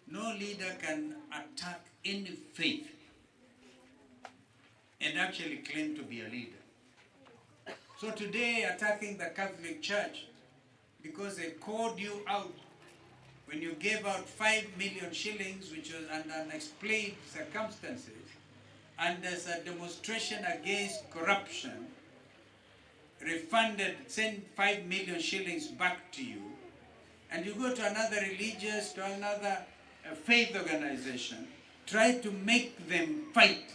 No leader can attack any faith and actually claim to be a leader. So today, attacking the Catholic Church because they called you out when you gave out 5 million shillings, which was under unexplained circumstances, and as a demonstration against corruption, send 5 million shillings back to you, and you go to another religious, to another faith organization, try to make them fight.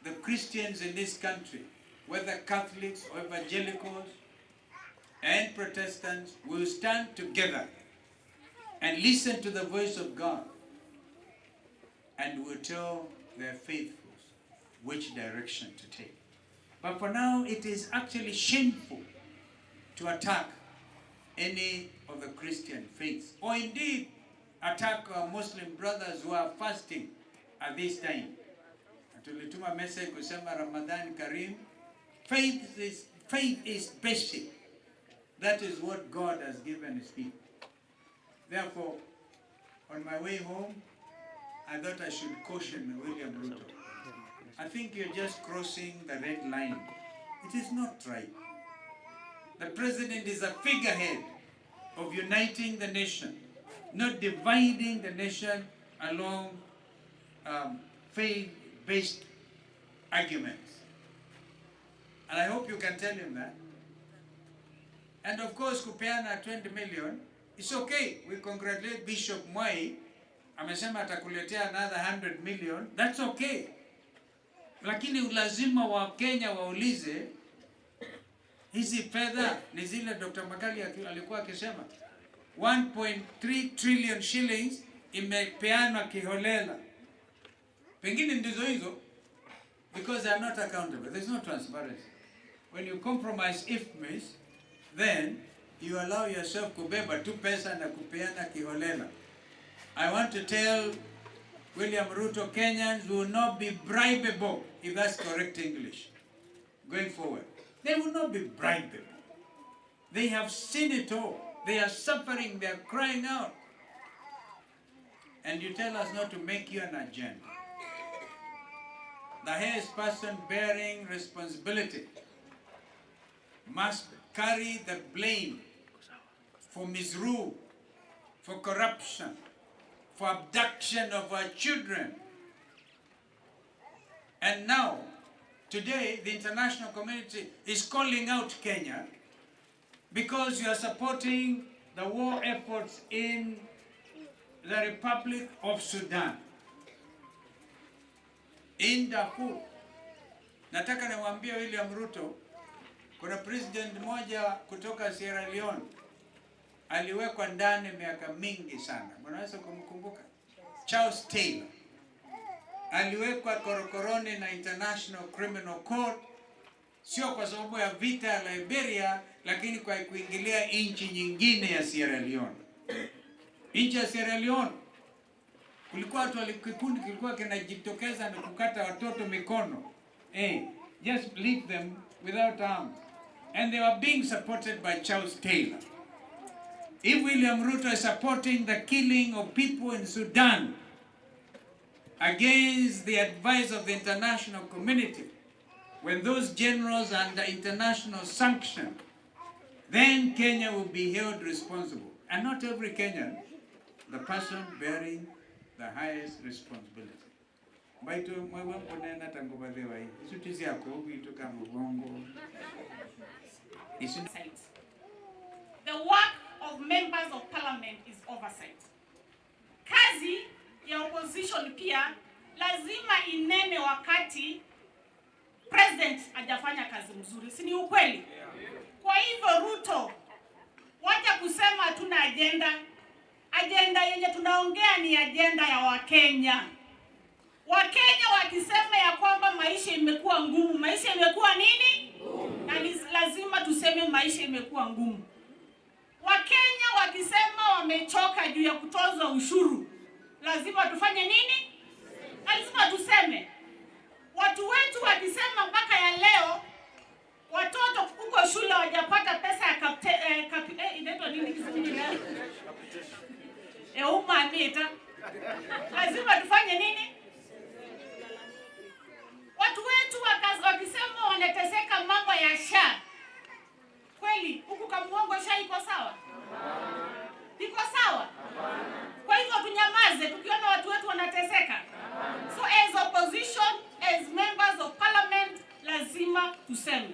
The Christians in this country, whether Catholics or evangelicals and Protestants, will stand together and listen to the voice of God, and will tell their faithfuls which direction to take. But for now, it is actually shameful to attack any of the Christian faiths, or indeed attack our Muslim brothers who are fasting at this time. Tulituma message kusema Ramadan Kareem. Faith is basic. That is what God has given his people. Therefore, on my way home, I thought I should caution William Ruto. I think you're just crossing the red line. It is not right. The president is a figurehead of uniting the nation, not dividing the nation along faith-based arguments. And I hope you can tell him that. And of course, kupeana 20 million, it's okay. We congratulate Bishop Mwai. Amesema atakuletea another 100 million. That's okay. Lakini ulazima wa Kenya waulize, hizi fedha ni zile Dr. Makali alikuwa akisema 1.3 trillion shillings imepeanwa kiholela. Pengine ndizo hizo, because they are not accountable. There's no transparency. When you compromise IFMIS, then you allow yourself kubeba tu pesa na kupeana kiholela. I want to tell William Ruto, Kenyans will not be bribable, if that's correct English, going forward. They will not be bribable. They have seen it all. They are suffering, they are crying out. And you tell us not to make you an agenda. The highest person bearing responsibility must carry the blame for misrule, for corruption, for abduction of our children. And now, today, the international community is calling out Kenya because you are supporting the war efforts in the Republic of Sudan, in Darfur. Nataka niwaambie William Ruto, kuna president mmoja kutoka Sierra Leone aliwekwa ndani miaka mingi sana. Mnaweza kumkumbuka? Charles Taylor. Aliwekwa korokoroni na International Criminal Court, sio kwa sababu ya vita ya Liberia, lakini kwa kuingilia nchi nyingine ya Sierra Leone. Nchi ya Sierra Leone kulikuwa watu kikundi kilikuwa kinajitokeza na kukata watoto mikono. Just leave them without arms. And they were being supported by Charles Taylor. If William Ruto is supporting the killing of people in Sudan against the advice of the international community, when those generals are under international sanction, then Kenya will be held responsible. And not every Kenyan, the person bearing the highest responsibility. Baito mwewe mponena tangobadewa hii. Isutizi yako huku kama ugongo. The work of members of parliament is oversight. Kazi ya opposition pia lazima inene wakati president hajafanya kazi mzuri. Si ni ukweli? Kwa hivyo Ruto, wacha kusema hatuna agenda. Agenda yenye tunaongea ni agenda ya Wakenya. Wakenya wakisema ya kwamba maisha imekuwa ngumu, maisha imekuwa nini? Na lazima tuseme maisha imekuwa ngumu. Wakenya wakisema wamechoka juu ya kutozwa ushuru, lazima tufanye nini? Lazima tuseme. Watu wetu wakisema mpaka ya leo watoto huko shule hawajapata pesa ya inaitwa nini Kiswahili leo? Umamita Lazima tufanye nini? Watu wetu wakisema wanateseka mambo ya SHA. Kweli huku Kamuongo SHA iko sawa? Iko sawa? Kwa hivyo tunyamaze tukiona watu wetu wanateseka? So as opposition, as members of parliament, lazima tuseme.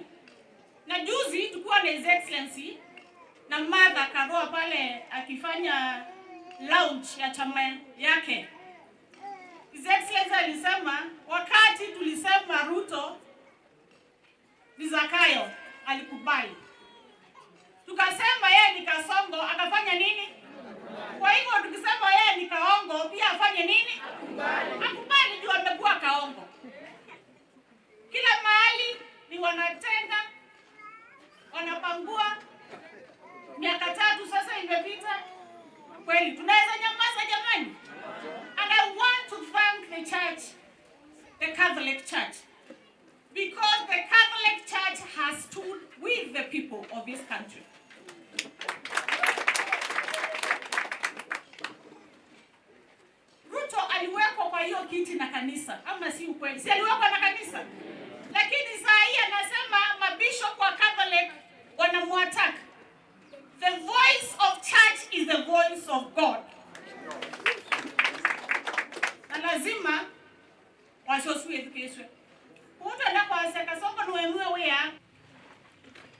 Na juzi tukiwa na His Excellency na Martha Karua pale akifanya launch ya chama yake, His Excellency alisema wakati tulisema Ruto ni Zakayo alikubali. Tukasema yeye ni Kasongo akafanya nini? Kwa hivyo tukisema yeye ni Kaongo pia afanye nini? Akubali juu amekuwa Kaongo. Kila mahali ni wanatenga, wanapangua. Miaka 3 sasa imepita. Kweli tunaweza nyamaza jamani? And I want to thank the church, the Catholic Church, because the Catholic Church has stood with the people of this country. Ruto aliwekwa kwa hiyo kiti na kanisa, ama si ukweli? Si aliwekwa na kanisa? Lakini saa hii anasema mabishop wa Catholic wanamwattack. The voice of church is the voice of God. Na lazima wasosue education. Uto na kwa seka soko nuemwe wea.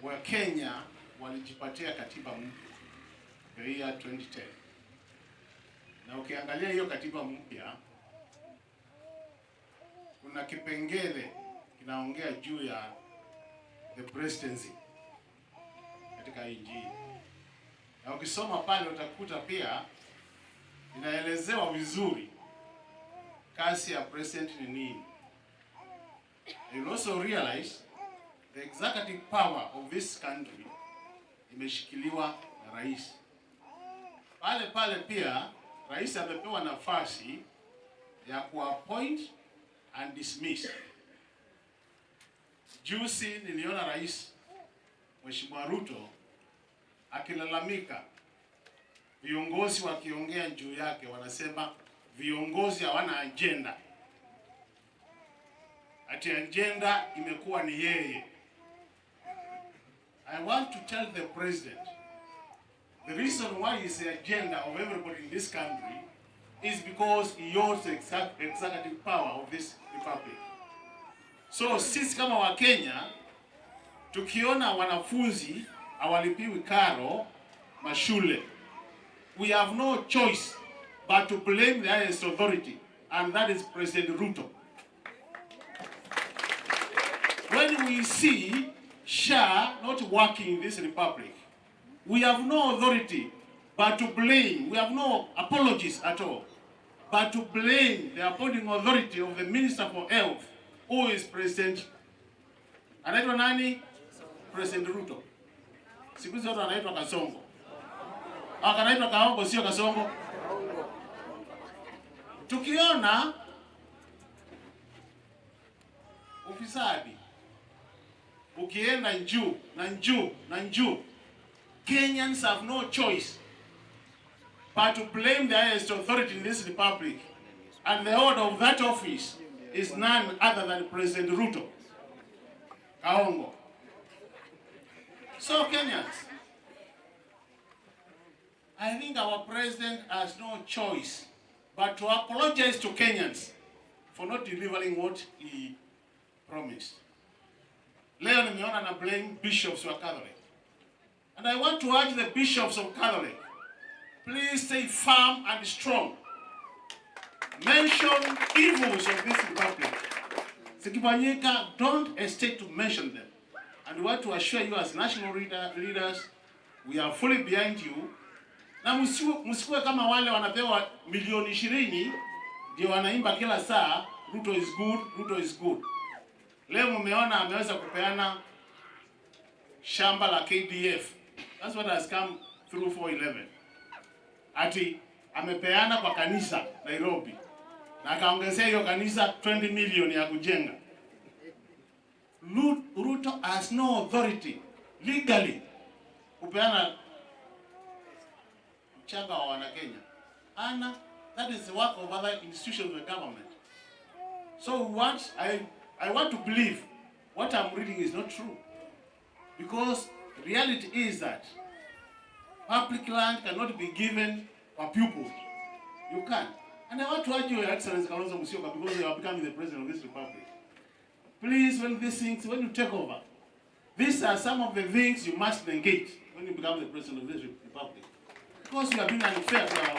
Wa Kenya walijipatia katiba mpya ya 2010. Na ukiangalia hiyo katiba mpya kuna kipengele kinaongea juu ya the presidency katika nchi. Na ukisoma pale utakuta pia inaelezewa vizuri kazi ya president ni nini. You also realize the executive power of this country imeshikiliwa na rais. Pale pia rais amepewa nafasi ya kuappoint and dismiss. Juzi niliona rais Mheshimiwa Ruto akilalamika, viongozi wakiongea juu yake wanasema viongozi hawana agenda. Ati agenda imekuwa ni yeye. I want to tell the president, the reason why is the agenda of everybody in this country is because he holds the executive power of this republic. So sisi kama wa Kenya tukiona wanafunzi hawalipiwi karo mashule, we have no choice but to blame the highest authority, and that is President Ruto. When we see SHA not working in this republic, we have no authority but to blame. We have no apologies at all, but to blame the appointing authority of the Minister for Health, who is President anaitwa nani? President Ruto. Siku hizi watu anaitwa Kasongo. Akanaitwa Kaongo, sio Kasongo. Tukiona ufisadi ukienda njuu, Kenyans have no choice but to blame the highest authority in this republic, and the order of that office is none other than President Ruto Kaongo. So Kenyans, I think our president has no choice but to apologize to Kenyans for not delivering what he promised. Leo nimeona na blame bishops wa Catholic. And I want to urge the bishops of Catholic, please stay firm and strong. Mention evils of this republic. Zikifanyika, don't hesitate to mention them. And we want to assure you as national leaders, we are fully behind you. Na msikuwe kama wale wanapewa milioni 20 ndio wanaimba kila saa Ruto is good, Ruto is good. Leo mmeona ameweza kupeana shamba la KDF. That's what has come through 411. Ati amepeana kwa kanisa Nairobi. Na akaongezea hiyo kanisa 20 million ya kujenga. Ruto has no authority legally kupeana mchanga wa Wanakenya. Ana That is the work of other institutions of the government. So I want to believe what I'm reading is not true. Because reality is that public land cannot be given for pupils. You can't. And I want to urge you, Your Excellency Kalonzo Musyoka, because you are becoming the president of this republic. Please, when you take over, these are some of the things you must engage when you become the president of this republic. Because you have been unfair to our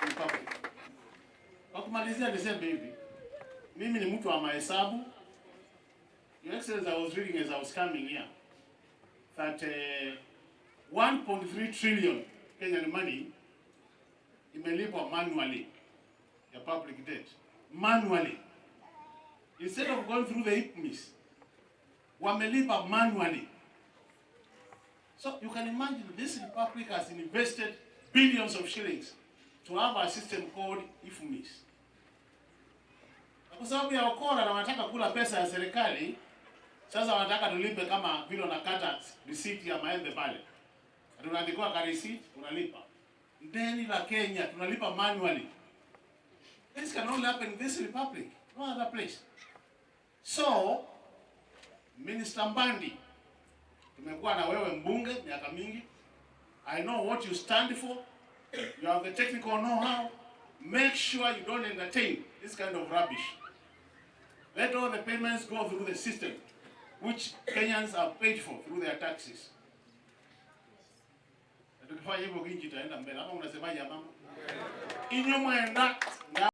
republic. Kwa kumalizia niseme hivi, mimi ni mtu wa mahesabu. Your Excellency, I was reading as I was coming here that 1.3 trillion Kenyan money imelipwa manually, ya public debt. Manually. Instead of going through the IPMIS, wamelipa manually. So you can imagine this republic has invested billions of shillings to have a system called IPMIS. Kwa sababu ya wakora na wanataka kula pesa ya serikali, sasa wanataka tulipe kama vile unakata receipt ya maembe pale. Tunaandikwa ka receipt, unalipa. Deni la Kenya tunalipa manually. This can only happen in this republic, no other place. So, Minister Mbandi, tumekuwa na wewe mbunge miaka mingi. I know what you stand for. You have the technical know-how. Make sure you don't entertain this kind of rubbish. Let all the payments go through the system, which Kenyans are paid for through their taxes. Tukifanya hivyo kinchi itaenda mbele. Ama unasemaje mama? Inyo mwenda